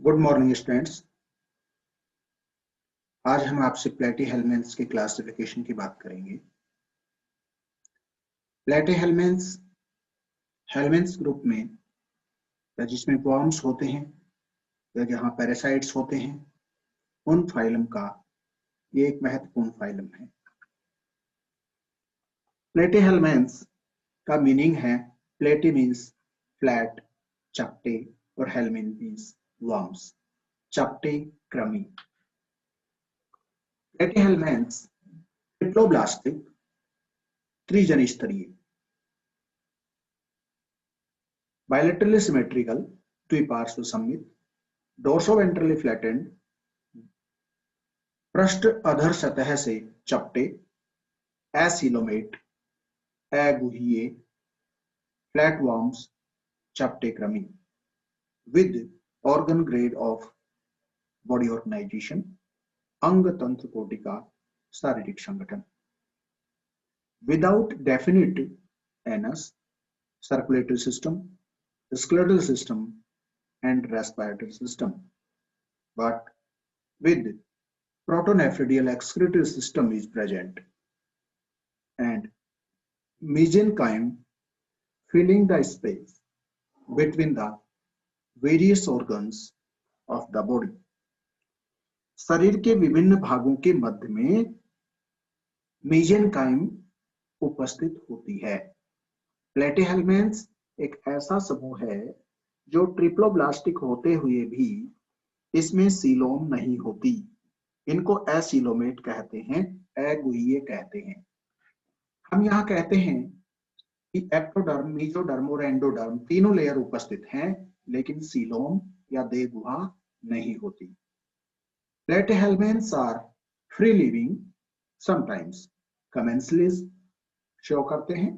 Good morning students. आज हम आपसे प्लेटीहेल्मिन्थ्स के क्लासिफिकेशन की बात करेंगे। प्लेटीहेल्मिन्थ्स हेल्मिन्थ्स ग्रुप में जिसमें वर्म्स होते हैं या जहां पैरासाइट्स होते हैं, उन फाइलम का ये एक महत्वपूर्ण फाइलम है। प्लेटीहेल्मिन्थ्स का मीनिंग है, प्लेटी मीन्स फ्लैट, चपटे, और हेल्मिन मीन्स वर्म्स, चपटे कृमि। प्लेटीहेल्मिन्थ्स ट्रिप्लोब्लास्टिक, त्रिजनस्तरीय, बायलैटरली सिमेट्रिकल, द्विपार्श्व सममित, डोर्सोवेंट्रली फ्लैटेंड, पृष्ठ अधर सतह से चपटे, एसिलोमेट, अगुहीय, फ्लैटवर्म्स, चपटे कृमि, with organ grade of body organisation, अंग तंत्र कोटि का शारीरिक संगठन, without definite anus, circulatory system, skeletal system and respiratory system, but with protonephridial excretory system is present and mesenchyme filling the space between the various organs of the body. शरीर के विभिन्न भागों के मध्य में मेसेनकाइम उपस्थित होती है। प्लेटीहेल्मिन्थ्स एक ऐसा समूह है जो ट्रिप्लोब्लास्टिक होते हुए भी इसमें सीलोम नहीं होती। इनको एसिलोमेट कहते हैं, अगुहीय कहते हैं। हम यहाँ कहते हैं कि एक्टोडर्म, मेसोडर्म और एंडोडर्म तीनों लेयर उपस्थित हैं, लेकिन सीलोम या देह गुहा नहीं होती। Platyhelminthes are free living, sometimes commensalism show करते हैं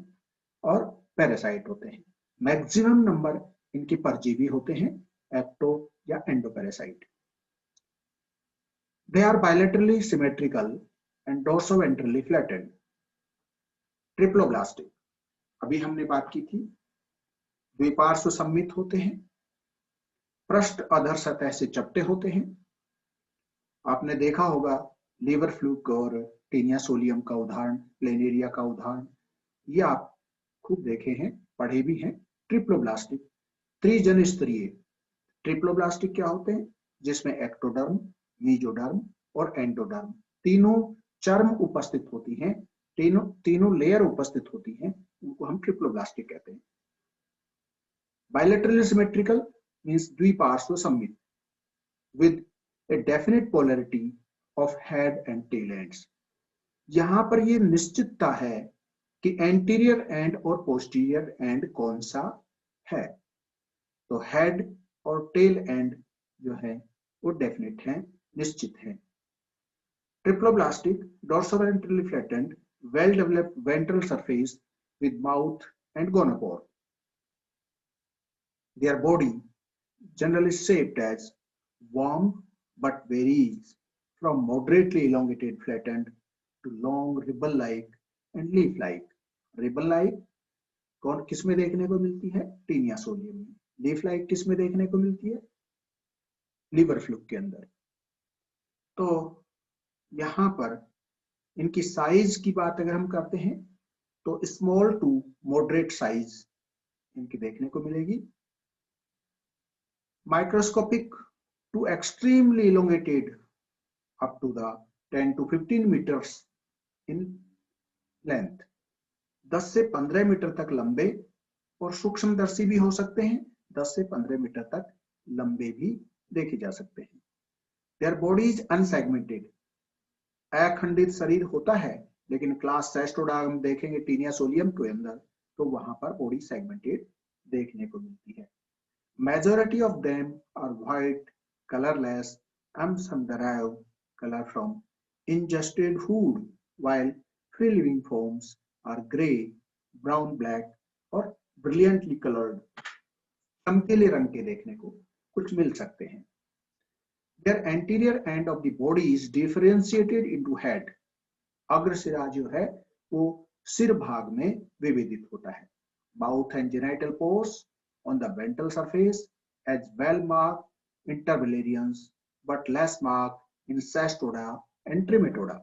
और पैरासाइट होते हैं। मैक्सिमम नंबर इनके परजीवी होते हैं, एक्टो या endoparasite. They are bilaterally symmetrical and dorsoventrally flattened. Triploblastic अभी हमने बात की थी, द्विपार्श्व सममित होते हैं, पृष्ठ अधर सतह से चपटे होते हैं। आपने देखा होगा लीवर फ्लूक और टीनिया सोलियम का उदाहरण, प्लेनेरिया का उदाहरण, ये आप खूब देखे हैं, पढ़े भी हैं। ट्रिप्लोब्लास्टिक त्रिजन स्तरीय ट्रिप्लोब्लास्टिक क्या होते हैं, जिसमें एक्टोडर्म, मेसोडर्म और एंडोडर्म तीनों चर्म उपस्थित होती हैं, तीनों लेयर उपस्थित होती हैं, उनको हम ट्रिप्लोब्लास्टिक कहते हैं। बायलैटरली सिमेट्रिकल मींस द्विपार्श्व सममित, with a definite polarity of head and tail ends. यहां पर ये निश्चितता है कि एंटीरियर एंड और पोस्टीरियर एंड कौन सा है। तो हेड और टेल एंड जो है वो डेफिनेट है, निश्चित है। Triploblastic dorsoventrally flattened, well developed ventral surface with mouth and gonopore. Their body generally shaped as worm but varies from moderately elongated flattened to long ribble-like and leaf-like. Ribble-like कौन किस में देखने को मिलती है, टीनिया सोलियम में। लीफ-like किस में देखने को मिलती है, लीवर फ्लूक के अंदर। तो यहां पर इनकी साइज की बात अगर हम करते हैं तो स्मॉल टू मॉडरेट साइज इनकी देखने को मिलेगी, microscopic to extremely elongated up to the 10 to 15 metres in length, 10 से 15 मीटर तक लंबे और सूक्ष्मदर्शी भी हो सकते हैं, 10 से 15 मीटर तक लंबे भी देखे जा सकते हैं। देयर बॉडी इज अनसेगमेंटेड, अखंडित शरीर होता है, लेकिन क्लास सेस्टोडा हम देखेंगे टीनिया सोलियम के अंदर तो वहां पर बॉडी सेगमेंटेड देखने को मिलती है। Majority of them are white, colourless, and some derive color from ingested food, while free living forms are gray, brown, black और brilliantly colored, चमकीले रंग के देखने को कुछ मिल सकते हैं। Their anterior end of the body is differentiated into head. अग्रशिरा जो है वो सिर भाग में विभेदित होता है। Mouth and genital pores on the ventral surface as well marked in Terbillarians, but less marked in Cestoda and Trematoda.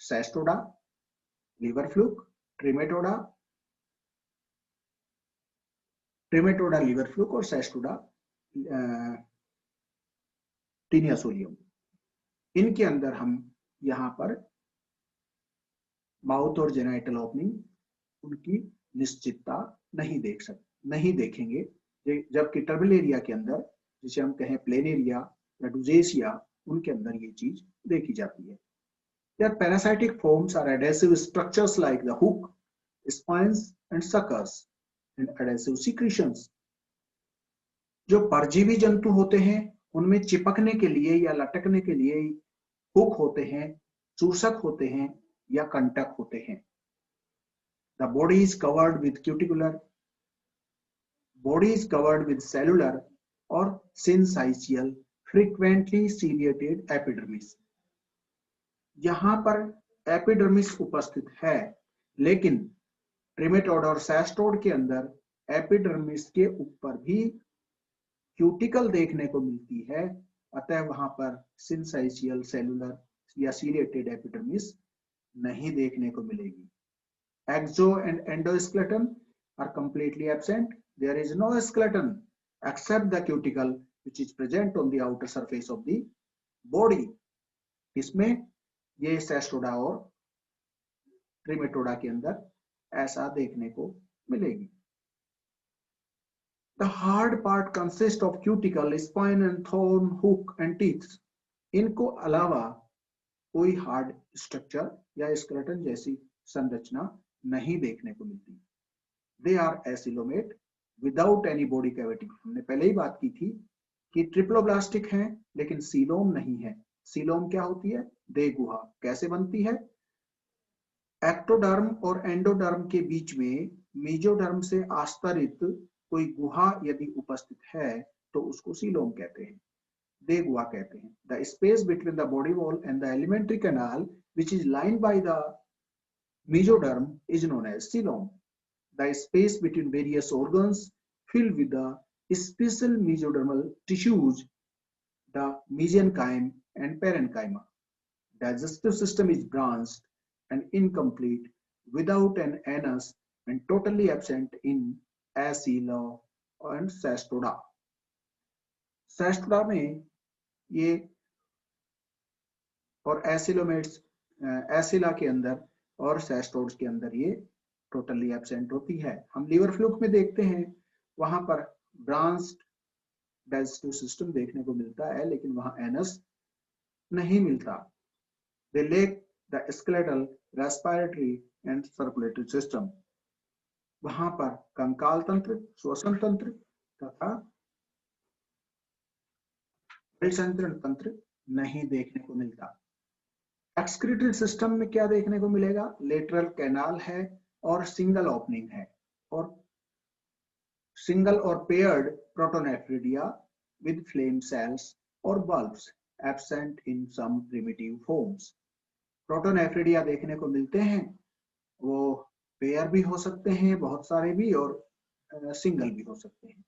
Cestoda, liver fluke, Trematoda, liver fluke और Cestoda, टीनिया सोलियम। इनके अंदर हम यहाँ पर माउथ और जेनाइटल ओपनिंग उनकी निश्चितता नहीं देखेंगे, जबकि टर्बिलेरिया के अंदर, जिसे हम कहें प्लेनेरिया या डुजेसिया, उनके अंदर ये चीज देखी जाती है। Their parasitic forms are adhesive structures like the hook, spines and suckers and adhesive secretions. जो परजीवी जंतु होते हैं उनमें चिपकने के लिए या लटकने के लिए हुक होते हैं, चूसक होते हैं या कंटक होते हैं। The body is covered with cuticular, body is covered with cellular or syncytial, frequently ciliated epidermis. यहां पर एपिडर्मिस उपस्थित है, लेकिन ट्रेमेटोड और सेस्टोड के अंदर एपिडर्मिस के ऊपर भी क्यूटिकल देखने को मिलती है, अतः वहां पर सिंसाइशियल, सेलुलर या सीलिएटेड एपिडर्मिस नहीं देखने को मिलेगी। Exo and endoskeleton are completely absent. There is no skeleton except the cuticle which is present on the outer surface of the body. इसमें ये सेस्टोडा और ट्रिमेटोडा के अंदर ऐसा देखने को मिलेगी। The hard part consists of cuticle, spine and thorn, hook and teeth. इनको अलावा कोई हार्ड स्ट्रक्चर या स्केलेटन जैसी संरचना नहीं देखने को मिलती। They are acylomet without any body cavity. हमने पहले ही बात की थी कि ट्रिप्लोब्लास्टिक हैं लेकिन सीलोम नहीं है। सीलोम क्या होती है? देह गुहा। कैसे बनती है? एक्टोडर्म और एंडोडर्म के बीच में मेजोडर्म से आस्तरित कोई गुहा यदि उपस्थित है तो उसको सीलोम कहते हैं, देह गुहा कहते हैं। The space between the body wall and the alimentary canal which is lined by the mesoderm is known as coelom. The space between various organs filled with the special mesodermal tissues, the mesenchyme and parenchyma. Digestive system is branched and incomplete without an anus and totally absent in Acyla and Cestoda. Cestoda में ये और acoelomates, एसिला के अंदर और सेस्टोड्स के अंदर ये totally absent होती है। हम लीवर फ्लूक में देखते हैं, वहां पर ब्रांच्ड डाइजेस्टिव सिस्टम देखने को मिलता है, लेकिन वहां एनस नहीं मिलता। They lack the skeletal, respiratory and circulatory system. वहां पर कंकाल तंत्र, श्वसन तंत्र तथा परिसंचरण तंत्र नहीं देखने को मिलता। एक्सक्रीटरी सिस्टम में क्या देखने को मिलेगा? लेटरल कैनाल है और सिंगल ओपनिंग है, और सिंगल और paired protonephridia with flame cells और bulbs absent in some primitive forms. Protonephridia देखने को मिलते हैं, वो पेयर भी हो सकते हैं बहुत सारे भी, और सिंगल भी हो सकते हैं।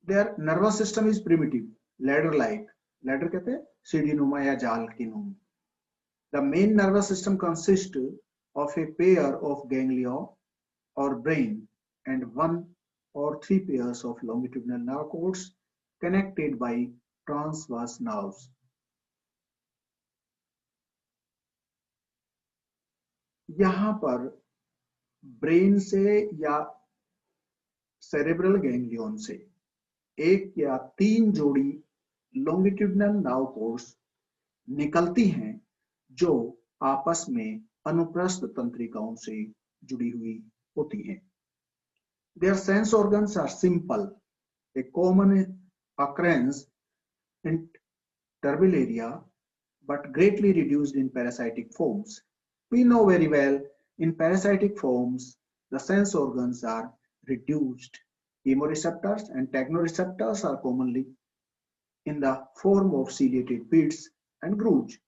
Their nervous system is primitive, ladder like. Ladder कहते हैं सीढ़ी नुमा या जाल की नुमा। The main nervous system consist of a pair of ganglia or brain and 1 or 3 pairs of longitudinal nerve cords connected by transverse nerves. यहां पर ब्रेन से या सेरेब्रल गैंग्लियन से 1 या 3 जोड़ी लॉन्गिट्यूडिनल नर्व कोर्ड्स निकलती हैं जो आपस में अनुप्रस्थ तंत्रिकाओं से जुड़ी हुई होती हैं। Their sense organs are simple, a common occurrence in Turbillaria, but greatly reduced in parasitic forms. We know very well in parasitic forms the sense organs are reduced. Chemoreceptors and technoreceptors are commonly in the form of ciliated pits and grooves.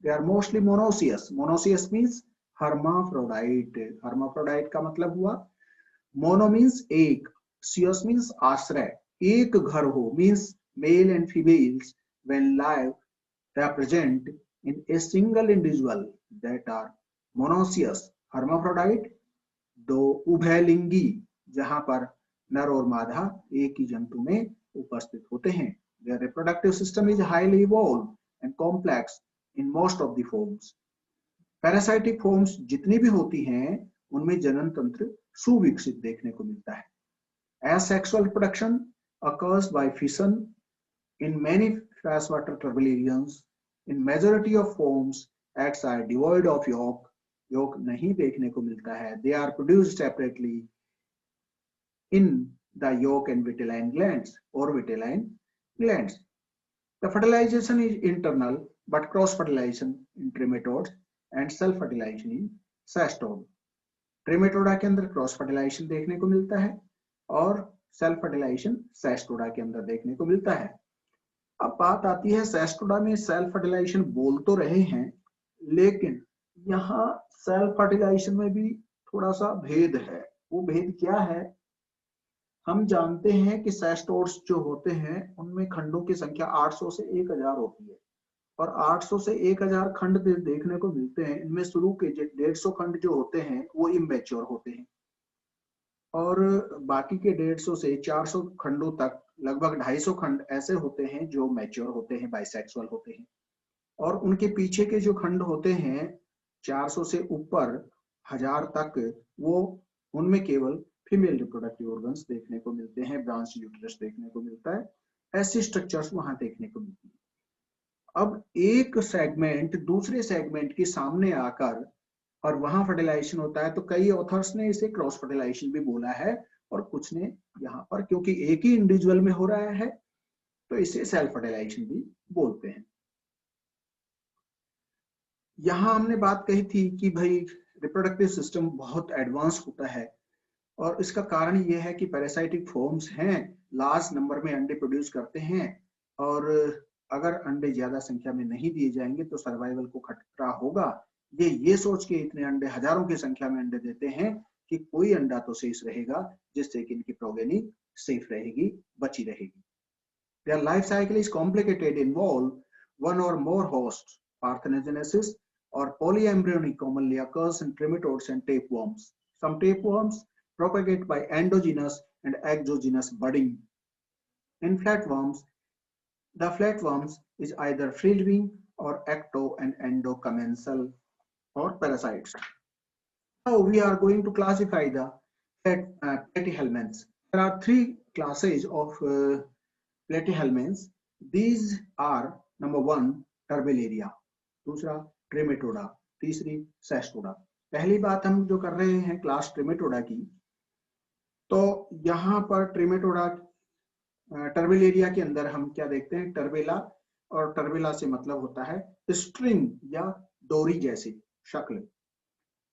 They are mostly monoecious. Monoecious means hermaphrodite. hermaphrodite का मतलब हुआ mono means एक, सियस means आश्रय, एक घर हो, means male and females when live represent in a single individual that are monoecious hermaphrodite, दो उभयलिंगी जहां पर नर और मादा एक ही जंतु में उपस्थित होते हैं. Their reproductive system is highly evolved and complex in most of the forms. Parasitic forms जितनी भी होती हैं उनमें जनन तंत्र सुविकसित देखने को मिलता है. Asexual reproduction occurs by fission in many freshwater turbellarians. In majority of forms, eggs are devoid of yolk. Yolk नहीं देखने को मिलता है. They are produced separately in the yolk and vitelline glands or vitelline glands. The fertilization is internal, but cross-fertilization in trematodes and self-fertilization in cestode. ट्रेमेटोडा के अंदर cross fertilisation देखने को मिलता है और सेल्फ फर्टिलाइजेशन सेस्टोडा के अंदर देखने को मिलता है. अब बात आती है सेस्टोडा में सेल्फ फर्टिलाइजेशन बोल तो रहे हैं, लेकिन यहाँ सेल्फ फर्टिलाइजेशन में भी थोड़ा सा भेद है. वो भेद क्या है? हम जानते हैं कि सेस्टोड्स जो होते हैं उनमें खंडों की संख्या 800 से 1000 होती है और 800 से 1000 खंड देखने को मिलते हैं. इनमें शुरू के 150 खंड जो होते हैं वो इमेच्योर होते हैं और बाकी के 150 से 400 खंडों तक लगभग 250 खंड ऐसे होते हैं जो मैच्योर होते हैं, बाइसेक्सुअल होते हैं. और उनके पीछे के जो खंड होते हैं 400 से ऊपर 1000 तक, वो उनमें केवल फीमेल रिप्रोडक्टिव ऑर्गन्स देखने को मिलते हैं, ब्रांच यूट्रस देखने को मिलता है. ऐसी स्ट्रक्चर्स वहां देखने को मिलती है. अब एक सेगमेंट दूसरे सेगमेंट के सामने आकर और वहां फर्टिलाइजेशन होता है, तो कई ऑथर्स ने इसे क्रॉस फर्टिलाइजेशन भी बोला है और कुछ ने यहाँ पर, क्योंकि एक ही इंडिविजुअल में हो रहा है, तो इसे सेल्फ फर्टिलाइजेशन भी बोलते हैं. यहाँ हमने बात कही थी कि भाई रिप्रोडक्टिव सिस्टम बहुत एडवांस होता है और इसका कारण यह है कि पैरासाइटिक फॉर्म्स हैं, लार्ज नंबर में अंडे प्रोड्यूस करते हैं और अगर अंडे ज्यादा संख्या में नहीं दिए जाएंगे तो सर्वाइवल को खतरा होगा. ये सोच के इतने अंडे, हजारों की संख्या में अंडे देते हैं कि कोई अंडा तो शेष रहेगा जिससे कि इनकी प्रोगेनी सेफ रहेगी, बची रहेगी. Their life cycle is complicated, involve one or more hosts. Parthenogenesis or polyembryony commonly occurs in trematodes and tapeworms. Some tapeworms propagate by endogenous and exogenous budding. In flatworms, the flatworms is either free-living or ecto and endocommensal or parasites. Now we are going to classify the platyhelminths. There are three classes of platyhelminths. These are number 1 Turbellaria, दूसरा ट्रेमेटोडा, तीसरी Cestoda. पहली बात हम जो कर रहे हैं class ट्रेमेटोडा की, तो यहाँ पर ट्रेमेटोडा टर्बेलेरिया के अंदर हम क्या देखते हैं? टर्बेला, और टर्बेला से मतलब होता है स्ट्रिंग या डोरी जैसी शक्ल.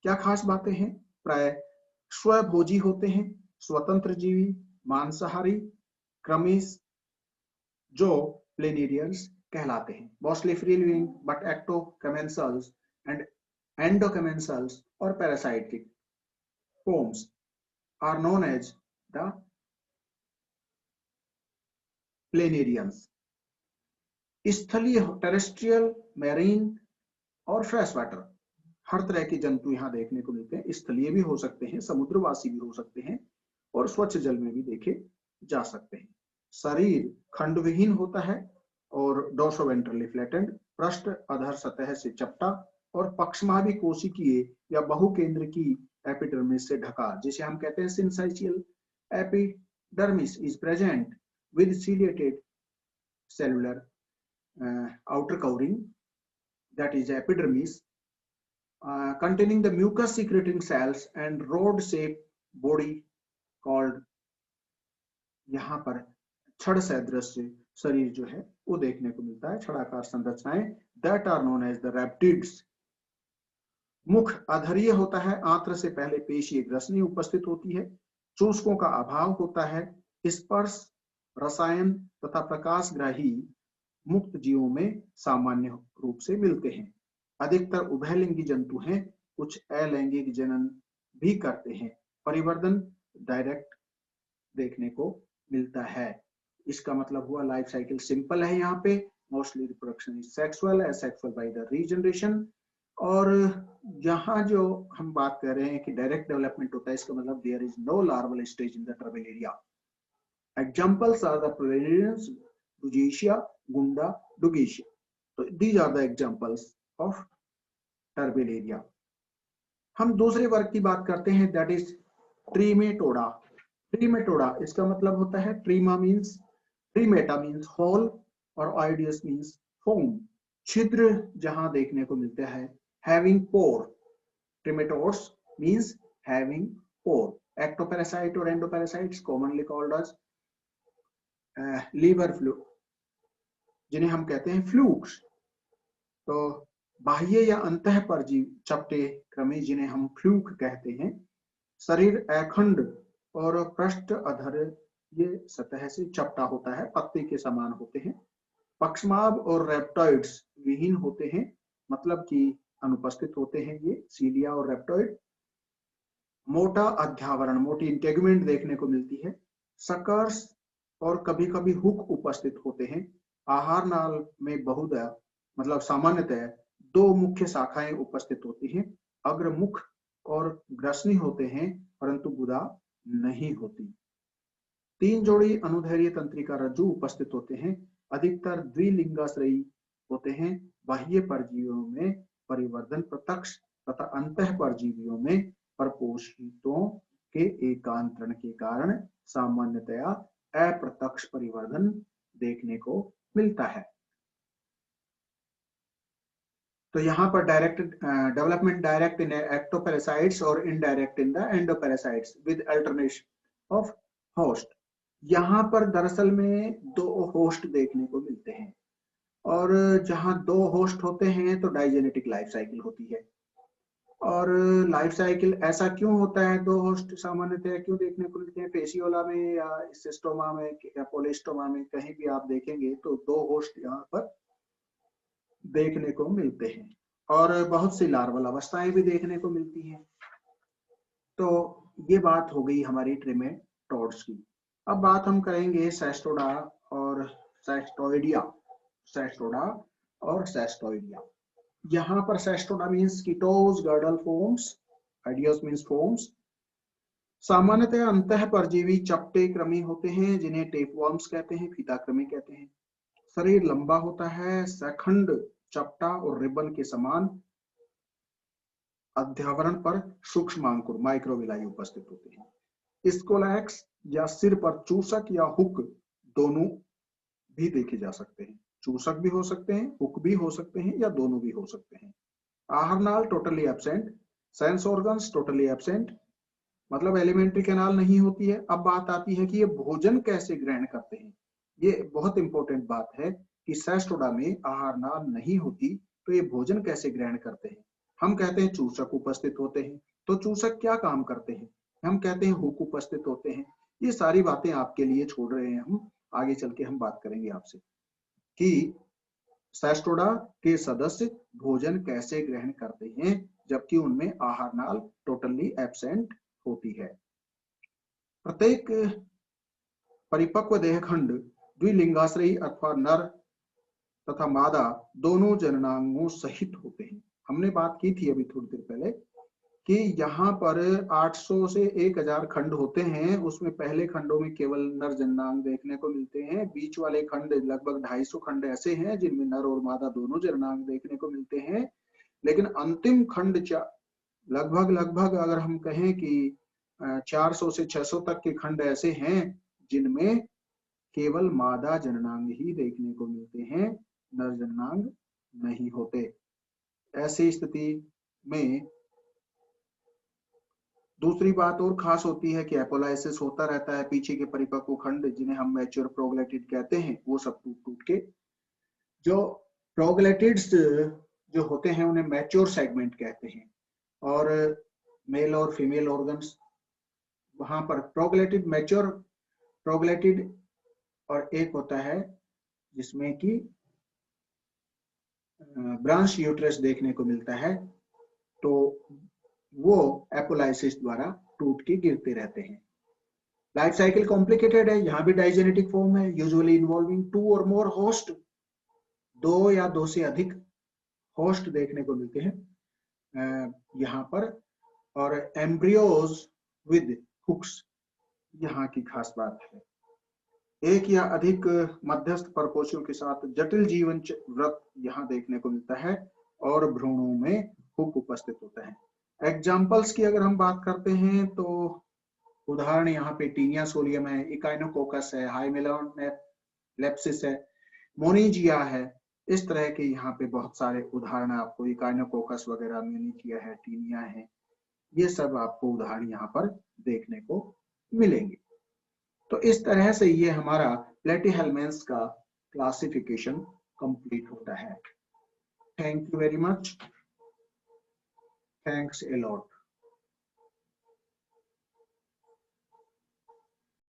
क्या खास बातें हैं? प्राय स्वभोजी होते हैं, स्वतंत्र जीवी, मांसाहारी, क्रमीस जो प्लेनेरियंस कहलाते हैं. Mostly free living but ectocommensals and endocommensals और parasitic forms are known as the planarians. स्थलीय, टेरेस्ट्रियल, मैरीन और फ्रेश वाटर, हर तरह के जंतु यहाँ देखने को मिलते हैं. स्थलीय भी हो सकते हैं, समुद्रवासी भी हो सकते हैं और स्वच्छ जल में भी देखे जा सकते हैं. शरीर खंडविहीन होता है और डोर्सोवेंट्रली फ्लैटेंड, पृष्ठ अधर सतह से चपटा और पक्षमाभि कोशिकीय या बहुकेंद्रकी एपिडर्मिस से ढका, जिसे हम कहते हैं syncytial epidermis is present with ciliated cellular outer covering, that is epidermis, containing the mucus secreting cells and rod shaped body called, यहाँ पर छड़ सदृश शरीर जो है वो देखने को मिलता है, छड़ाकार संरचनाएं, that are known as the rhabdids. मुख अधरीय होता है, आंत्र से पहले पेशीय ग्रसनी उपस्थित होती है, चूसकों का अभाव होता है, स्पर्श, रसायन तथा प्रकाशग्राही मुक्त जीवों में सामान्य रूप से मिलते हैं. अधिकतर उभयलिंगी जंतु हैं, कुछ अलैंगिक जनन भी करते हैं. परिवर्धन डायरेक्ट देखने को मिलता है. इसका मतलब हुआ लाइफ साइकिल सिंपल है यहाँ पे, mostly reproduction is sexual, asexual by the regeneration. और यहाँ जो हम बात कर रहे हैं कि डायरेक्ट डेवलपमेंट होता है, इसका मतलब there is no larval stage in the Turbellaria. Examples are the planarians, Dugesia, Gunda, Dugesia. तो these are the examples of Turbellaria. हम दूसरे वर्ग की बात करते हैं, दैट इज ट्रीमेटोडा। ट्रीमेटोडा इसका मतलब होता है, trema means, tremata means hole और आइडियस मीन्स फोम, छिद्र जहां देखने को मिलता है। Having pore, trematodes means having pore. Ectoparasite और endoparasites commonly called as liver fluke, जिन्हें हम कहते हैं फ्लूक्स। तो बाह्य या अंतः परजीवी चपटे क्रमी, जिन्हें हम फ्लूक कहते हैं। शरीर अखंड और पृष्ठ अधर ये सतह से चपटा होता है, पत्ते के समान होते हैं। पक्षमाभ और रेप्टॉइड्स विहीन होते हैं, मतलब कि अनुपस्थित होते हैं ये सीलिया और रेप्टॉइड। मोटा अध्यावरण, मोटी इंटेगुमेंट देखने को मिलती है। सकर्स और कभी कभी हुक उपस्थित होते हैं। आहार नाल में बहुधा, मतलब सामान्यतः दो मुख्य शाखाएं उपस्थित होती हैं। अग्रमुख और ग्रसनी होते हैं, परंतु गुदा नहीं होती। 3 जोड़ी अनुदैर्घ्य तंत्रिका रज्जु उपस्थित होते हैं। अधिकतर द्विलिंगाश्रयी होते हैं। बाह्य परजीवियों में परिवर्धन प्रत्यक्ष तथा अंतः परजीवियों में परपोषितों के एकांतरण के कारण सामान्यतया अप्रत्यक्ष परिवर्धन देखने को मिलता है। तो यहाँ पर डायरेक्ट डेवलपमेंट डायरेक्ट इन एक्टोपैरासाइट्स और indirect in the endoparasites with alternation of host. यहाँ पर दरअसल में 2 होस्ट देखने को मिलते हैं, और जहाँ 2 होस्ट होते हैं तो डाइजेनेटिक लाइफ साइकिल होती है। और लाइफ साइकिल ऐसा क्यों होता है, 2 होस्ट सामान्यतः क्यों देखने को मिलते हैं? फेसियोला में या सिस्टोमा में या पोलिस्टोमा में कहीं भी आप देखेंगे तो 2 होस्ट यहाँ पर देखने को मिलते हैं, और बहुत सी लार्वल अवस्थाएं भी देखने को मिलती हैं। तो ये बात हो गई हमारी ट्रिमेटोड्स की। अब बात हम करेंगे सेस्टोडा और सेस्टोइडिया। सेस्टोडा और सेस्टोइडिया। यहाँ पर Cestoda means ketose girdle foams, ideas means foams. सामान्यतः अंतः परजीवी चपटे क्रमी होते हैं, जिन्हें टेपवर्म्स कहते हैं, फीताक्रमी कहते हैं। शरीर लंबा होता है, सखंड चपटा और रिबन के समान। अध्यावरण पर सूक्ष्म अंकुर माइक्रोविलाई उपस्थित होते हैं। स्कोलैक्स या सिर पर चूसक या हुक दोनों भी देखे जा सकते हैं। चूसक भी हो सकते हैं, हुक भी हो सकते हैं, या दोनों भी हो सकते हैं। आहार नाल totally absent, sense organs totally absent, मतलब एलिमेंट्री कैनाल नहीं होती है। अब बात आती है कि ये भोजन कैसे ग्रहण करते हैं। ये बहुत इंपॉर्टेंट बात है कि सेस्टोडा में आहार नाल नहीं होती, तो ये भोजन कैसे ग्रहण करते हैं। हम कहते हैं चूसक उपस्थित होते हैं, तो चूसक क्या काम करते हैं? हम कहते हैं हुक उपस्थित होते हैं। ये सारी बातें आपके लिए छोड़ रहे हैं, हम आगे चल के हम बात करेंगे आपसे कि सेस्टोडा के सदस्य भोजन कैसे ग्रहण करते हैं, जबकि उनमें आहार नाल टोटली एब्सेंट होती है। प्रत्येक परिपक्व देहखंड द्विलिंगाश्रयी अथवा नर तथा मादा दोनों जननांगों सहित होते हैं। हमने बात की थी अभी थोड़ी देर पहले कि यहाँ पर 800 से 1000 खंड होते हैं। उसमें पहले खंडों में केवल नर जननांग देखने को मिलते हैं। बीच वाले खंड लगभग 250 खंड ऐसे हैं जिनमें नर और मादा दोनों जननांग देखने को मिलते हैं। लेकिन अंतिम खंड लगभग अगर हम कहें कि 400 से 600 तक के खंड ऐसे हैं जिनमें केवल मादा जननांग ही देखने को मिलते हैं, नर जननांग नहीं होते। ऐसी स्थिति में दूसरी बात और खास होती है कि एपोलाइसिस होता रहता है। पीछे के परिपक्व खंड जिन्हें हम मैच्योर प्रोग्लैटिड कहते हैं, वो सब टूट टूट के, जो प्रोग्लैटिड्स जो होते हैं उन्हें मैच्योर सेगमेंट कहते हैं। और मेल और फीमेल ऑर्गन्स, वहां पर प्रोग्लैटिड, मैच्योर प्रोग्लैटिड, और एक होता है जिसमें कि ब्रांच यूट्रस देखने को मिलता है, तो वो एपोलाइसिस द्वारा टूट के गिरते रहते हैं। लाइफ साइकिल कॉम्प्लिकेटेड है, यहाँ भी डाइजेनेटिक फॉर्म है, यूजुअली इन्वॉल्विंग 2 और मोर होस्ट, 2 या 2 से अधिक होस्ट देखने को मिलते हैं यहाँ पर, और एम्ब्रियोज विद हुक्स यहाँ की खास बात है। एक या अधिक मध्यस्थ परपोषियों के साथ जटिल जीवन व्रत यहाँ देखने को मिलता है और भ्रूणों में हुक उपस्थित होता है। एग्जाम्पल्स की अगर हम बात करते हैं तो उदाहरण यहाँ पे टीनिया सोलियम है, इकाइनोकोकस है, हाइमेलोनेप्सिस है, मोनिजिया है। इस तरह के यहाँ पे बहुत सारे उदाहरण आपको, इकाइनोकोकस वगैरह, मोनिजिया है, टीनिया है, ये सब आपको उदाहरण यहाँ पर देखने को मिलेंगे। तो इस तरह से ये हमारा प्लेटीहेल्मिन्थ्स का क्लासिफिकेशन कंप्लीट होता है। Thank you very much, thanks a lot.